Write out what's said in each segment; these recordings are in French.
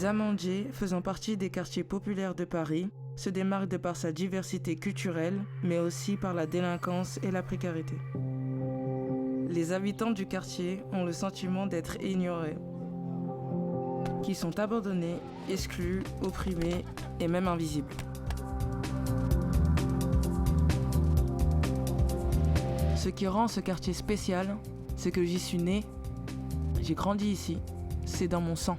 Amandiers, faisant partie des quartiers populaires de Paris, se démarque de par sa diversité culturelle, mais aussi par la délinquance et la précarité. Les habitants du quartier ont le sentiment d'être ignorés, qui sont abandonnés, exclus, opprimés et même invisibles. Ce qui rend ce quartier spécial, c'est que j'y suis né, j'ai grandi ici, c'est dans mon sang.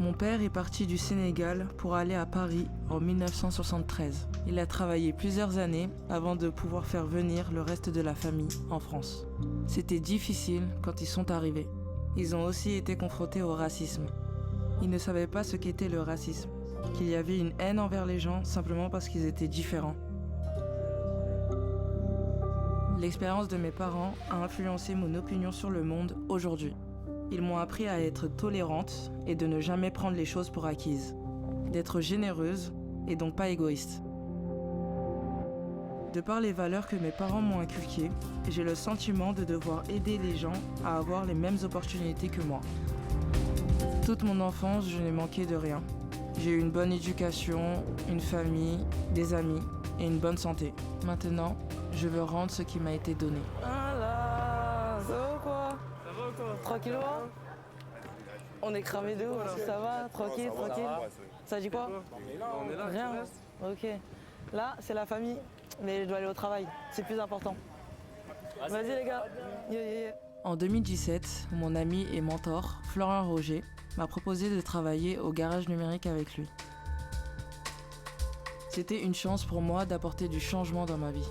Mon père est parti du Sénégal pour aller à Paris en 1973. Il a travaillé plusieurs années avant de pouvoir faire venir le reste de la famille en France. C'était difficile quand ils sont arrivés. Ils ont aussi été confrontés au racisme. Ils ne savaient pas ce qu'était le racisme, qu'il y avait une haine envers les gens simplement parce qu'ils étaient différents. L'expérience de mes parents a influencé mon opinion sur le monde aujourd'hui. Ils m'ont appris à être tolérante et de ne jamais prendre les choses pour acquises, d'être généreuse et donc pas égoïste. De par les valeurs que mes parents m'ont inculquées, j'ai le sentiment de devoir aider les gens à avoir les mêmes opportunités que moi. Toute mon enfance, je n'ai manqué de rien. J'ai eu une bonne éducation, une famille, des amis et une bonne santé. Maintenant, je veux rendre ce qui m'a été donné. Ah là, ça va quoi? Tranquille, on est cramé de ouf, ça va? Tranquille, tranquille. Ça dit quoi? On est là. Rien. Ok. Là, c'est la famille, mais je dois aller au travail, c'est plus important. Vas-y les gars. En 2017, mon ami et mentor, Florent Roger, m'a proposé de travailler au garage numérique avec lui. C'était une chance pour moi d'apporter du changement dans ma vie.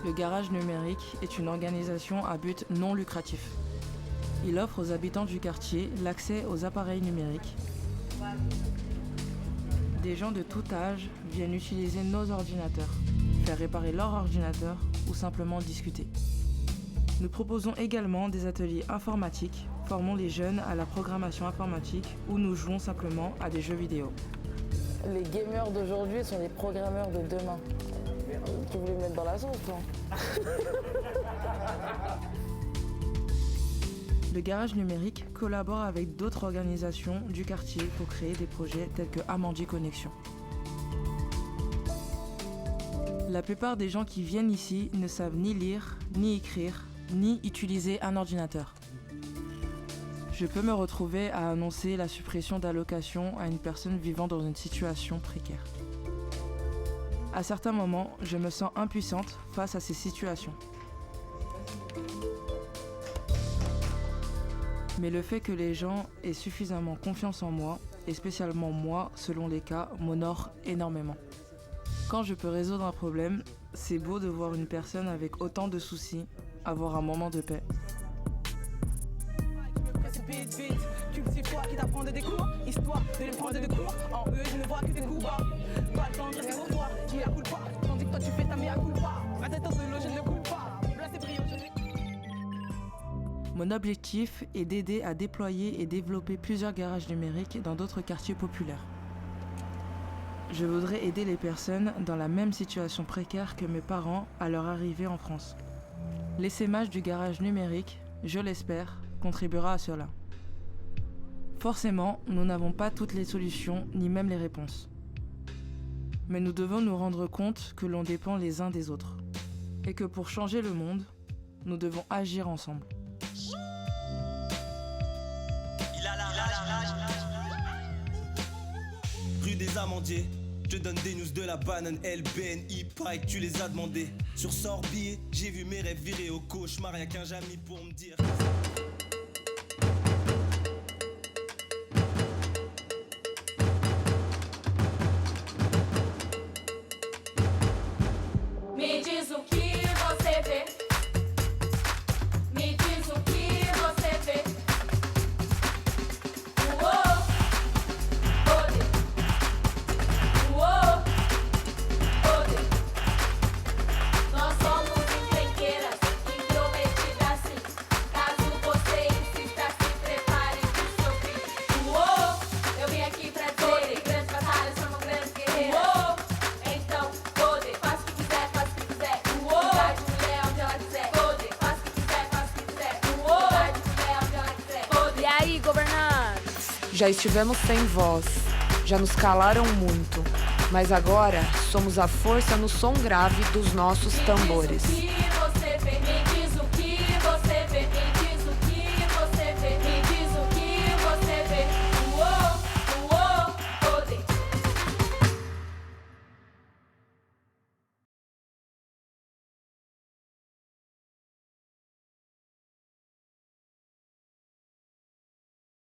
Le garage numérique est une organisation à but non lucratif. Il offre aux habitants du quartier l'accès aux appareils numériques. Des gens de tout âge viennent utiliser nos ordinateurs, faire réparer leur ordinateur ou simplement discuter. Nous proposons également des ateliers informatiques, formons les jeunes à la programmation informatique ou nous jouons simplement à des jeux vidéo. Les gamers d'aujourd'hui sont les programmeurs de demain. Tu voulais me mettre dans la sauce, toi? Le garage numérique collabore avec d'autres organisations du quartier pour créer des projets tels que Amandiers Connexion. La plupart des gens qui viennent ici ne savent ni lire, ni écrire, ni utiliser un ordinateur. Je peux me retrouver à annoncer la suppression d'allocations à une personne vivant dans une situation précaire. À certains moments, je me sens impuissante face à ces situations. Mais le fait que les gens aient suffisamment confiance en moi, et spécialement moi, selon les cas, m'honore énormément. Quand je peux résoudre un problème, c'est beau de voir une personne avec autant de soucis avoir un moment de paix. Cultive-toi qui t'apprendre des cours, histoire de les prendre des cours. En eux, je ne vois que des coups bas. Pas le temps de rester pour toi, qui a coule pas. Tandis que toi tu fais ta mea culpa. Ma tête en de l'eau, je ne coule pas. Là c'est brillant, je n'ai. Mon objectif est d'aider à déployer et développer plusieurs garages numériques dans d'autres quartiers populaires. Je voudrais aider les personnes dans la même situation précaire que mes parents à leur arrivée en France. L'essaimage du garage numérique, je l'espère, contribuera à cela. Forcément, nous n'avons pas toutes les solutions, ni même les réponses. Mais nous devons nous rendre compte que l'on dépend les uns des autres. Et que pour changer le monde, nous devons agir ensemble. Rue des Amandiers, je te donne des news de la banane LBNI, pareil que tu les as demandé. Sur Sorbier, j'ai vu mes rêves virer au cauchemar, y'a qu'un Jamy pour me dire. Me diz o que você vê. Me diz o que você vê. Uou, ode. Uou, ode. Nós somos encrenqueiras, intrometidas sim. Caso Já estivemos sem voz, já nos calaram muito, mas agora somos a força no som grave dos nossos tambores. Me diz o que